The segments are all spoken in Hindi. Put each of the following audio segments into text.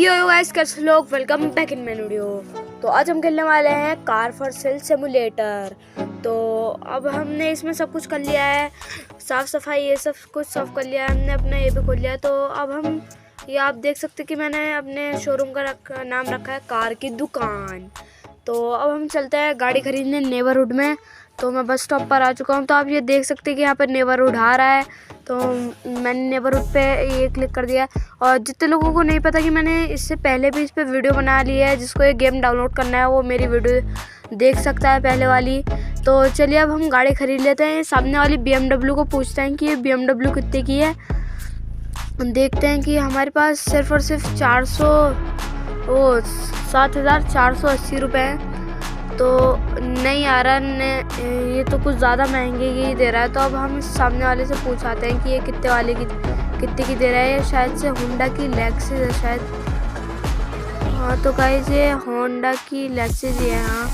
यो गाइस, कैसे लोग, welcome back in my video. तो आज हम खेलने वाले हैं कार फॉर सेल सिमुलेटर। तो अब हमने इसमें सब कुछ कर लिया है, साफ सफाई ये सब कुछ सब कर लिया है हमने, अपना ये भी खोल लिया। तो अब हम ये आप देख सकते कि मैंने अपने शोरूम का नाम रखा है कार की दुकान। तो अब हम चलते हैं गाड़ी खरीदने नेबरहुड में। तो मैं बस स्टॉप पर आ चुका हूँ। तो आप ये देख सकते हैं कि यहाँ पर नेबरहुड आ रहा है। तो मैंने नेबरहुड पे ये क्लिक कर दिया। और जितने लोगों को नहीं पता कि मैंने इससे पहले भी इस पर वीडियो बना ली है, जिसको ये गेम डाउनलोड करना है वो मेरी वीडियो देख सकता है पहले वाली। तो चलिए अब हम गाड़ी खरीद लेते हैं। सामने वाली BMW को पूछते हैं कि ये BMW कितने की है। देखते हैं कि हमारे पास सिर्फ और सिर्फ 7,480 रुपये हैं। तो नहीं आ रहा ये तो कुछ ज़्यादा महंगे ही दे रहा है। तो अब हम इस सामने वाले से पूछाते हैं कि ये कितने की दे रहा है। ये शायद से होंडा की लेक्सिस है शायद। हाँ तो गाइस ये होंडा की लेक्सिस ही है। हाँ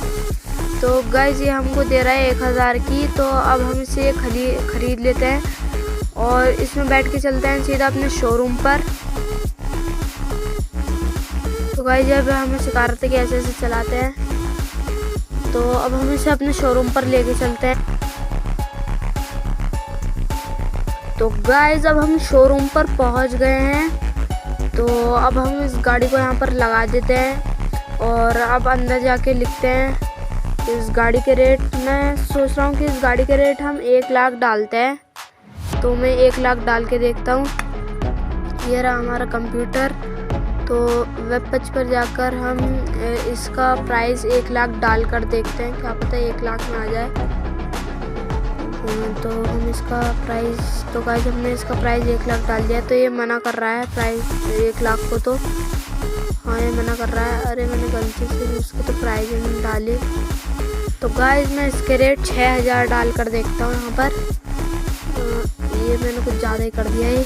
तो गाइस ये हमको दे रहा है 1,000 की। तो अब हम इसे खरीद लेते हैं और इसमें बैठ के चलते हैं सीधा अपने शोरूम पर। तो गाइस जब हमें सिखा रहे थे कि ऐसे ऐसे चलाते हैं। तो अब हम इसे अपने शोरूम पर लेके चलते हैं। तो गाइस अब हम शोरूम पर पहुंच गए हैं। तो अब हम इस गाड़ी को यहाँ पर लगा देते हैं और अब अंदर जाके लिखते हैं इस गाड़ी के रेट। मैं सोच रहा हूँ कि इस गाड़ी के रेट हम 1 लाख डालते हैं। तो मैं 1 लाख डाल के देखता हूँ। ये रहा हमारा कंप्यूटर। तो वेब पेज पर जाकर हम इसका प्राइस 1 लाख डाल कर देखते हैं, क्या पता 1 लाख में आ जाए। तो हम इसका प्राइस, तो गाइस हमने इसका प्राइस 1 लाख डाल दिया। तो ये मना कर रहा है प्राइस 1 लाख को। तो हाँ ये मना कर रहा है। अरे मैंने गलती से उसको तो प्राइस ही डाली। तो गाइस मैं इसके रेट 6,000 डाल कर देखता हूँ यहाँ पर। ये मैंने कुछ ज़्यादा ही कर दिया है।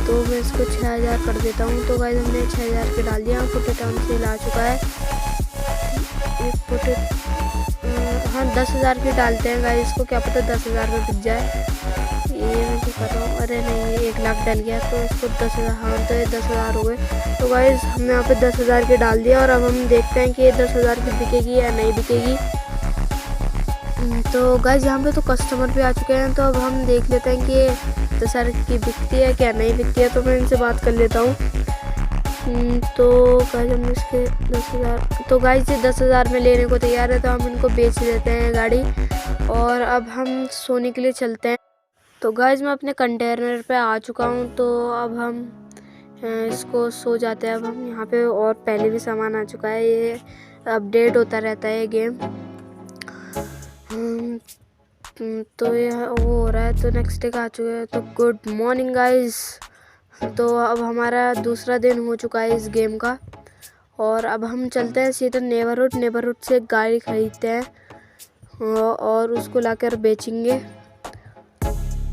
तो मैं इसको 6,000 कर देता हूँ। तो गाइस हमने 6,000 पे डाल दिया। फुटेज टाउन से ला चुका है। हाँ 10,000 की डालते हैं गाइस इसको, क्या पता 10,000 में बिक जाए। ये मैं जो कर रहा हूँ, अरे नहीं ये 1 लाख डल गया। तो इसको 10,000, हाँ तो ये 10,000 हो गए। तो गाइस हमने यहाँ पे 10,000 की डाल दिया और अब हम देखते हैं कि ये 10,000 की बिकेगी या नहीं बिकेगी। तो गाइस यहाँ पे तो कस्टमर भी आ चुके हैं। तो अब हम देख लेते हैं कि 10,000 की बिकती है क्या नहीं बिकती है। तो मैं इनसे बात कर लेता हूँ। तो गाइस हमने इसके 10,000, तो गाइस ये 10,000 में लेने को तैयार है। तो हम इनको बेच देते हैं गाड़ी और अब हम सोने के लिए चलते हैं। तो गाइस मैं अपने कंटेनर पे आ चुका हूँ। तो अब हम इसको सो जाते हैं। अब हम यहाँ पे और पहले भी सामान आ चुका है। ये अपडेट होता रहता है ये गेम। तो ये वो हो रहा है। तो नेक्स्ट डे का आ चुका है। तो गुड मॉर्निंग गाइस। तो अब हमारा दूसरा दिन हो चुका है इस गेम का और अब हम चलते हैं सीधा नेबरहुड से एक गाड़ी खरीदते हैं और उसको लाकर बेचेंगे।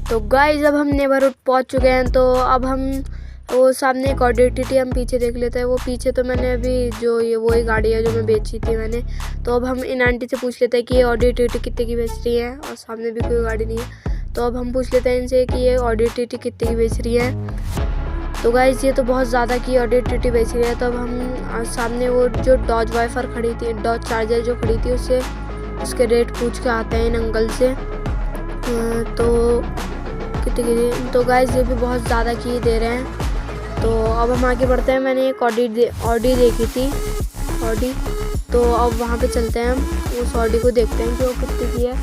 तो गाइस अब हम नेबरहुड पहुंच चुके हैं। तो अब हम वो सामने एक ऑडी हम पीछे देख लेते हैं। वो पीछे तो मैंने अभी जो ये वही गाड़ी है जो मैं बेची थी मैंने। तो अब हम इन आंटी से पूछ लेते हैं कि ये ऑडी कितने की बेच रही है। और सामने भी कोई गाड़ी नहीं है। तो अब हम पूछ लेते हैं इनसे कि ये ऑडी कितने की बेच रही है। तो गाइस ये तो बहुत ज़्यादा की ऑडी बेच रही है। तो अब हम सामने वो जो डॉज वाइफर खड़ी थी, डॉज चार्जर जो खड़ी थी, उससे उसके रेट पूछ के आते हैं इन अंकल से। तो कितने की। तो गाइस ये भी बहुत ज़्यादा की दे रहे हैं। तो अब हम आगे बढ़ते हैं। मैंने एक ऑडी देखी थी ऑडी। तो अब वहाँ पे चलते हैं हम उस ऑडी को देखते हैं कि वो कितनी की है।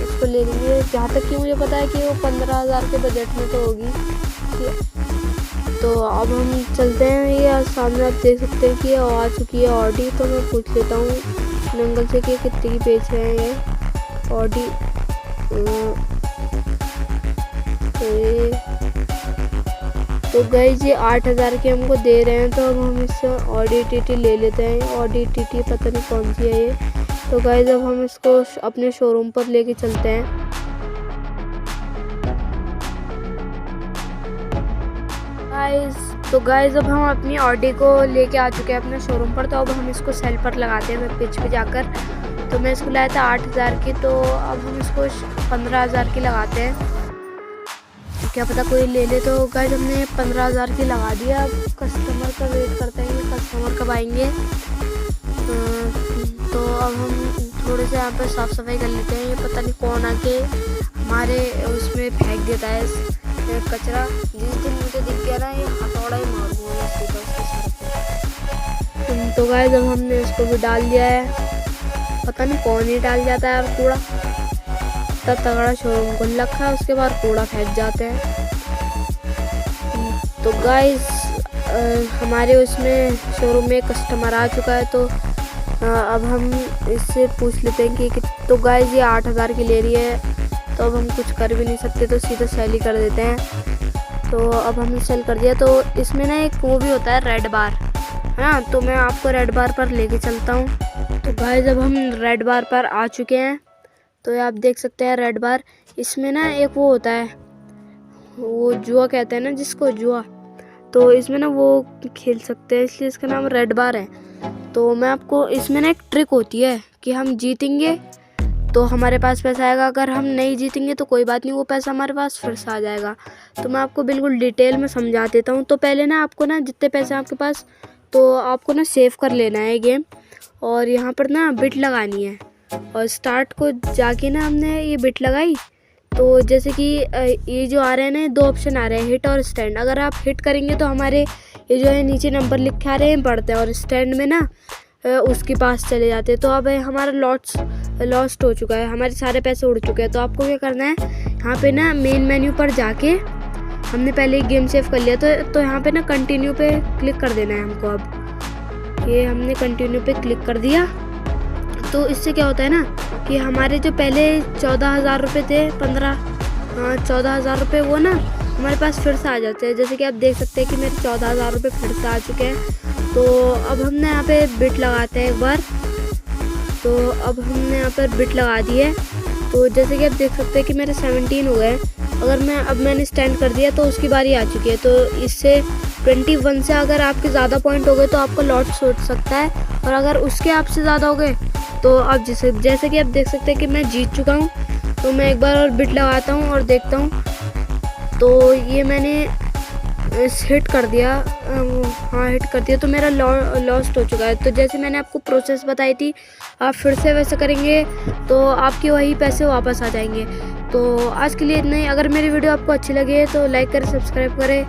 उसको ले लेंगे। जहाँ तक कि मुझे पता है कि वो 15,000 के बजट में तो होगी। तो अब हम चलते हैं। ये सामने आप देख सकते हैं कि ये आ चुकी है ऑडी। तो मैं पूछ लेता हूँ नंगल से कि कितने की बेच रहे हैं ये ऑडी। तो गाइस ये 8,000 के हमको दे रहे हैं। तो अब हम इससे ऑडी ले लेते हैं। ऑडी पता नहीं कौन सी है ये। तो गाइस अब हम इसको अपने शोरूम पर लेके चलते हैं। तो गाइस अब हम अपनी ऑडी को लेके आ चुके हैं अपने शोरूम पर। तो अब हम इसको सेल पर लगाते हैं वेब पेज पे जाकर। तो मैं इसको लाया था 8,000 की। तो अब हम इसको 15,000 की लगाते हैं, क्या पता कोई ले ले। तो गाइस हमने 15,000 की लगा दिया। अब कस्टमर का वेट करते हैं कब आएंगे। तो अब हम थोड़े से यहाँ पर साफ़ सफाई कर लेते हैं। ये पता नहीं कौन आके हमारे उसमें फेंक देता है कचरा। जिस दिन मुझे दिख गया ना, ये हथौड़ा ही मार दूँगा सीधा उसके सर पे। तो गाइस अब हमने इसको भी डाल दिया है। पता नहीं कौन ही डाल जाता है यार कूड़ा। तब तगड़ा शोरूम खुल रखा है, उसके बाद कूड़ा फेंक जाते हैं। तो गाइस हमारे उसमें शोरूम में कस्टमर आ चुका है। तो अब हम इससे पूछ लेते हैं कि तो गाइस ये 8000 की ले रही है। तो अब हम कुछ कर भी नहीं सकते, तो सीधा सेल ही कर देते हैं। तो अब हमने सेल कर दिया। तो इसमें ना एक वो भी होता है रेड बार, है ना। तो मैं आपको रेड बार पर लेके चलता हूँ। तो गाइस अब हम रेड बार पर आ चुके हैं। तो आप देख सकते हैं रेड बार। इसमें ना एक वो होता है, वो जुआ कहते हैं ना जिसको, जुआ। तो इसमें ना वो खेल सकते हैं, इसलिए इसका नाम रेड बार है। तो मैं आपको, इसमें ना एक ट्रिक होती है कि हम जीतेंगे तो हमारे पास पैसा आएगा, अगर हम नहीं जीतेंगे तो कोई बात नहीं, वो पैसा हमारे पास फिर से आ जाएगा। तो मैं आपको बिल्कुल डिटेल में समझा देता हूँ। तो पहले ना आपको ना जितने पैसे आपके पास, तो आपको ना सेव कर लेना है गेम, और यहाँ पर ना बिट लगानी है। और स्टार्ट को जाके ना हमने ये बिट लगाई। तो जैसे कि ये जो आ रहे हैं ना, 2 ऑप्शन आ रहे हैं, हिट और स्टैंड। अगर आप हिट करेंगे तो हमारे ये जो है नीचे नंबर लिखे आ रहे हैं बढ़ते हैं, और स्टैंड में ना उसके पास चले जाते हैं। तो अब हमारा लॉस्ट हो चुका है, हमारे सारे पैसे उड़ चुके हैं। तो आपको क्या करना है, यहाँ पे ना मेन मेन्यू पर जाके, हमने पहले एक गेम सेव कर लिया तो यहाँ पे ना कंटिन्यू पे क्लिक कर देना है हमको। अब ये हमने कंटिन्यू पे क्लिक कर दिया। तो इससे क्या होता है ना कि हमारे जो पहले 14,000 रुपये थे, 14,000 रुपये, वो ना हमारे पास फिर से आ जाते हैं। जैसे कि आप देख सकते हैं कि मेरे 14,000 रुपये फिर से आ चुके हैं। तो अब हमने यहाँ पे बिट लगाते हैं एक बार। तो अब हमने यहाँ पर बिट लगा दी है। तो जैसे कि आप देख सकते हैं कि मेरे 17 हो गए। अगर मैंने स्टैंड कर दिया तो उसकी बारी आ चुकी है। तो इससे 21 से अगर आपके ज़्यादा पॉइंट हो गए तो आपका लॉट हो सकता है, और अगर उसके आपसे ज़्यादा हो गए तो आप जैसे कि आप देख सकते हैं कि मैं जीत चुका हूँ। तो मैं एक बार और बिट लगाता हूँ और देखता हूँ। तो ये मैंने हिट कर दिया, हाँ हिट कर दिया। तो मेरा लॉस्ट हो चुका है। तो जैसे मैंने आपको प्रोसेस बताई थी, आप फिर से वैसे करेंगे तो आपके वही पैसे वापस आ जाएंगे। तो आज के लिए इतना ही। अगर मेरी वीडियो आपको अच्छी लगे तो लाइक करें, सब्सक्राइब करें।